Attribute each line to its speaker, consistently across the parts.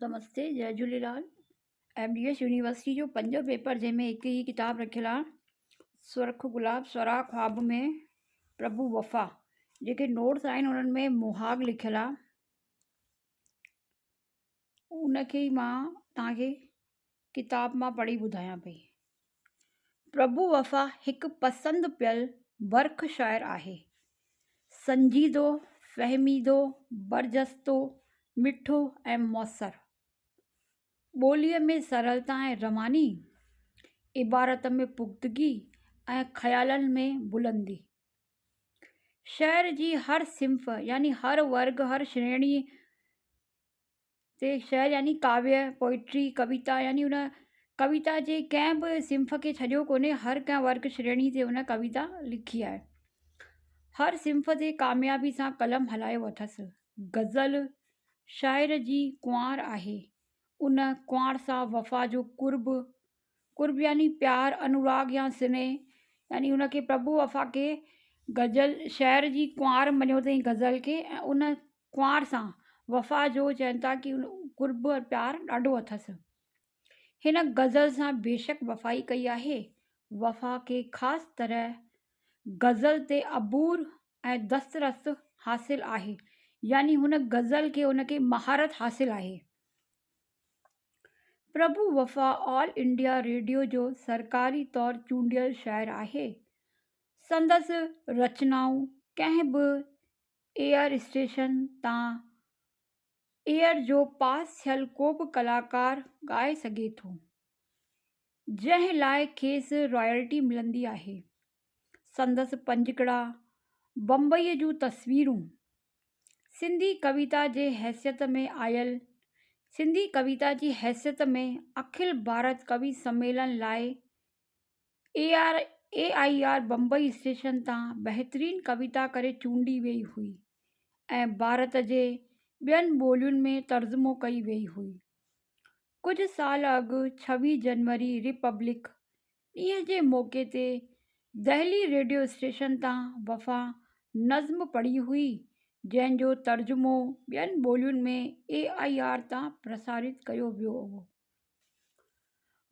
Speaker 1: नमस्ते, जय Jhulelal. MDS university जो पंजो paper जंहिंमें हिकु ही किताबु रखियलु आहे, सुर्ख गुलाब स्वरा ख्वाब में प्रभु वफ़ा। जेके नोट्स आहिनि उन्हनि में मुहाग लिखियलु आहे, उनखे ई मां तव्हांखे किताब मां पढ़ी ॿुधायां पई। प्रभु वफ़ा हिकु पसंदि पियल बर्ख शाइर आहे। संजीदो, फ़हमीदो, बरजस्तो, मिठो ऐं मौसर। ॿोलीअ में सरलता ऐं रवानी, इबारत में पुख़्तगी ऐं ख़्यालनि में बुलंदी। शाइर जी हर सिंफ़ यानी हर वर्ग, हर श्रेणी ते शाइर यानी काव्य, पोइट्री, कविता यानी उन कविता जे कंहिं बि सिंफ़ खे छॾियो कोन्हे। हर कंहिं वर्ग श्रेणी ते उन कविता लिखी आहे। हर सिंफ़ ते कामयाबी सां कलम हलायो अथसि। ग़ज़ल शाइर जी कुंवार आहे। उन कुंवार सां वफ़ा जो कुर्ब यानी प्यार, अनुराग या स्नेह, यानी उनखे प्रभु वफ़ा के गज़ल शाइर जी कुंवार मञियो अथई गज़ल खे, ऐं उन कुंवार सां वफ़ा जो चवनि था कि उन कुर्ब और प्यार ॾाढो अथसि। हिन गज़ल सां बेशक वफ़ाई कई आहे। वफ़ा खे ख़ासि तरह गज़ल ते अबूर ऐं दस्तरस हासिलु आहे, यानी हुन गज़ल खे उनखे महारत हासिलु आहे। प्रभु वफ़ा ऑल इंडिया रेडियो जो सरकारी तौरु चूंडियल शाइर आहे। संदसि रचनाऊं कंहिं बि एयर स्टेशन तां एयर जो पास थियल को बि कलाकार ॻाए सघे थो, जंहिं लाइ खेसि रॉयल्टी मिलंदी आहे। संदसि पंजकड़ा, बम्बईअ जूं तस्वीरूं, सिंधी कविता जी हैसियत में अखिल भारत कवि सम्मेलन लाइ AIR बम्बई स्टेशन तां बहितरीन कविता करे चूंडी वई हुई ऐं भारत जे ॿियनि ॿोलियुनि में तर्जुमो कई वई हुई। कुझु साल अॻु 26 जनवरी रिपब्लिक ॾींहं जे मौक़े ते दहली रेडियो स्टेशन तां वफ़ा नज़्म पढ़ी हुई, जंहिंजो तर्जुमो ॿियनि ॿोलियुनि में AIR तां प्रसारित कयो वियो हो।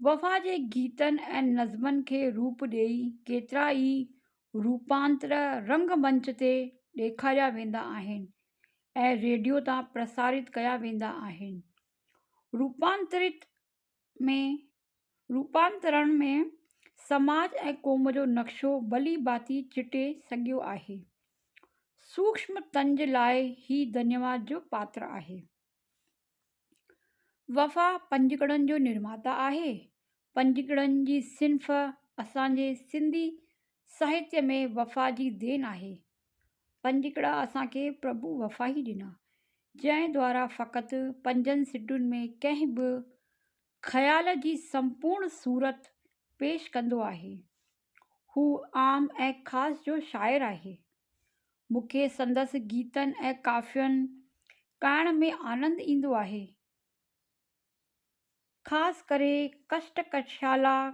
Speaker 1: वफ़ा जे गीतनि ऐं नज़्मनि खे रूप ॾेई केतिरा ई रूपांतर रंगमंच ते ॾेखारिया वेंदा आहिनि ऐं रेडियो तां प्रसारित कया वेंदा आहिनि। रूपांतरण में समाज ऐं क़ौम जो नक्शो भली भांति चिटे सघियो आहे। सूक्ष्म तंज लाइ ही धन्यवाद जो पात्र आहे। वफ़ा पंजकड़नि जो निर्माता आहे। पंजकड़नि जी सिंफ़ असांजे सिंधी साहित्य में वफ़ा जी देन आहे। पंजकड़ा असांखे प्रभु वफ़ा ई ॾिना, जंहिं द्वारा फ़क़ति पंजनि सिटुनि में कंहिं बि ख़्याल जी संपूर्ण सूरत पेश कंदो आहे। हू आम ऐं ख़ासि जो शाइर आहे। मूंखे संदसि गीतनि ऐं काफ़ियनि ॻाइण में आनंदु ईंदो आहे। ख़ासि करे कष्ट कशाला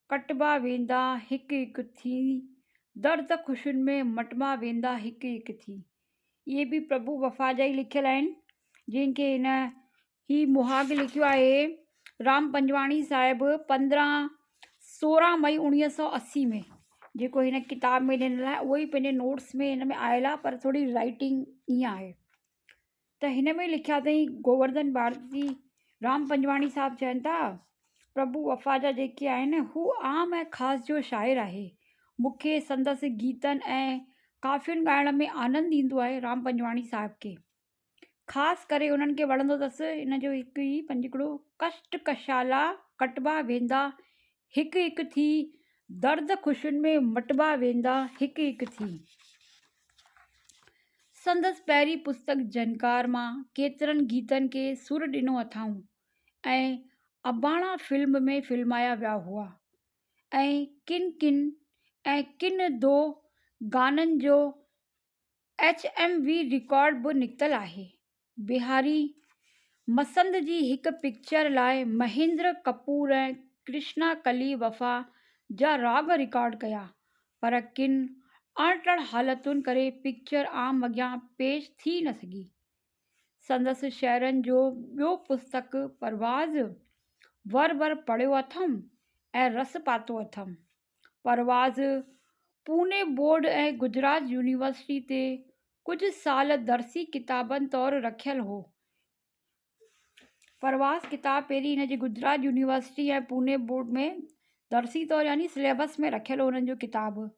Speaker 1: कटबा वेंदा हिकु हिकु थी, दर्द ख़ुशियुनि में मटबा वेंदा हिकु हिकु थी। इहे बि प्रभु वफ़ा जा ई लिखियल आहिनि, जंहिंखे हिन ही मुहाग लिखियो आहे राम पंजवाणी साहिबु 16 मई 1980 में। जेको हिन किताब में ॾिनल आहे उहो ई पंहिंजे नोट्स में हिन में आयल आहे, पर थोरी राइटिंग ईअं आहे। त हिन में लिखिया अथई गोवर्धन भारती राम पंजवाणी साहिबु चवनि था, प्रभु वफ़ा जा जेके आहिनि हू आम ऐं ख़ासि जो शाइर आहे। मूंखे संदसि गीतनि ऐं काफ़ियुनि ॻाइण में आनंदु ईंदो आहे। राम पंजवाणी साहिब खे ख़ासि करे उन्हनि खे वणंदो अथसि हिन जो हिकु ई पंजकड़ो, कष्ट कशाला कटबा वेंदा हिकु हिकु थी, दर्द ख़ुशियुनि में मटबा वेंदा हिकु हिकु थी। संदसि पहिरीं पुस्तक जनकार मां केतिरनि गीतनि खे सुर ॾिनो अथऊं ऐं अबाणा फिल्म में फिल्माया विया हुआ ऐं किन दो गाननि जो HMV रिकॉर्ड बि निकितल आहे। बिहारी मसंद जी हिकु पिक्चर लाइ महेंद्र कपूर ऐं कृष्णा कली वफ़ा जा राग रिकॉर्ड कया, पर किन अणटड़ हालतुनि करे पिक्चर आम अॻियां पेश थी न सघी। संदसि शाइरनि जो ॿियो पुस्तक परवाज़ वर वर पढ़ियो अथमि ऐं रस पातो अथमि। परवाज़ पूने बोर्ड ऐं गुजरात यूनिवर्सिटी ते कुझु साल दर्सी किताबनि तौरु रखियलु हो। परवाज़ किताब पहिरीं हिन जी गुजरात यूनिवर्सिटी ऐं पूने बोर्ड में दर्सी तौरु यानी सिलेबस में रखियलु हो हुननि जो किताबु।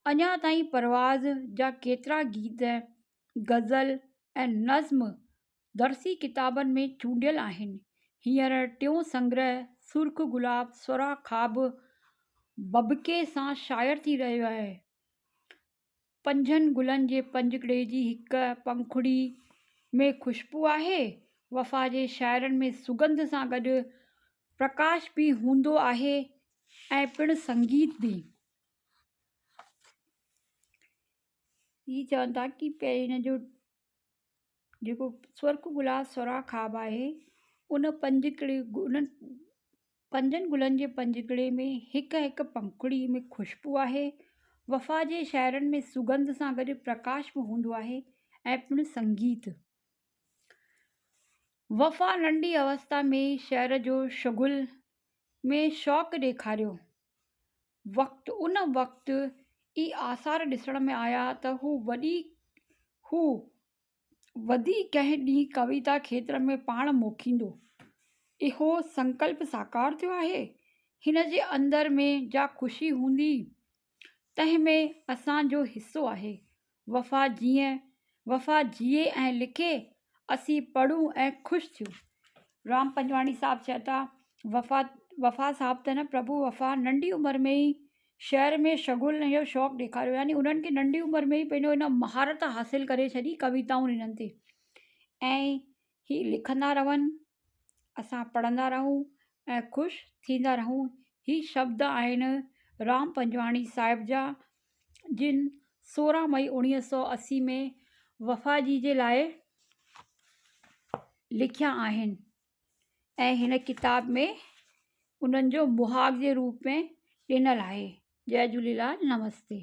Speaker 1: अञा ताईं परवाज़ जा केतिरा गीत गज़ल ऐं नज़्म दर्सी किताबनि में चूंडियल आहिनि। हींअर टियों संग्रह सुर्ख गुलाब सुरा ख़्वाब बबके सां शायर थी रहियो आहे। पंजनि गुलनि जे पंजड़े जी हिकु पंखुड़ी में ख़ुशबू आहे। वफ़ा जे शाइरनि में सुगंध सां गॾु प्रकाश बि हूंदो आहे ऐं पिणु संगीत बि। ही चवनि था कि पहिरीं हिन जो जेको सुर्ख गुलाब सुरा ख़्वाब आहे उन उन्हनि पंजनि गुलनि जे पंजड़े में हिकु हिकु पंखुड़ी में ख़ुशबू आहे। वफ़ा जे शाइरनि में सुगंध सां गॾु प्रकाश बि हूंदो आहे ऐं पिणु संगीत। वफ़ा नंढी अवस्था में शहर जो शुगुल में शौक़ु ॾेखारियो। उन वक़्तु ई आसार ॾिसण में आया त हू वधी कंहिं ॾींहुं कविता खेत्र में पाण मोखींदो। इहो संकल्प साकार थियो आहे। हिन जे अंदर में जा ख़ुशी हूंदी तंहिं में असांजो हिसो आहे। वफ़ा जिए ऐं लिखे असीं पढ़ूं ऐं ख़ुशि थियूं। राम पंजवाणी साहिबु चए था वफ़ा साहिबु त न प्रभु वफ़ा नंढी उमिरि में ई शहर में शगुल जो शौक़ु ॾेखारियो यानी उन्हनि खे नंढी उमिरि में ई पंहिंजो हिन महारत हासिलु करे छॾी कविताऊं हिननि ते ऐं ही लिखंदा रहनि असां पढ़ंदा रहूं ऐं ख़ुशि थींदा रहूं। ही शब्द आहिनि राम पंजवाणी साहिब जा जिन 16 मई 1980 में वफ़ा जी जे लाइ लिखिया आहिनि ऐं हिन किताब में उन्हनि जो मुहाग जे रूप में ॾिनल आहे। जय झूलेलाल, नमस्ते।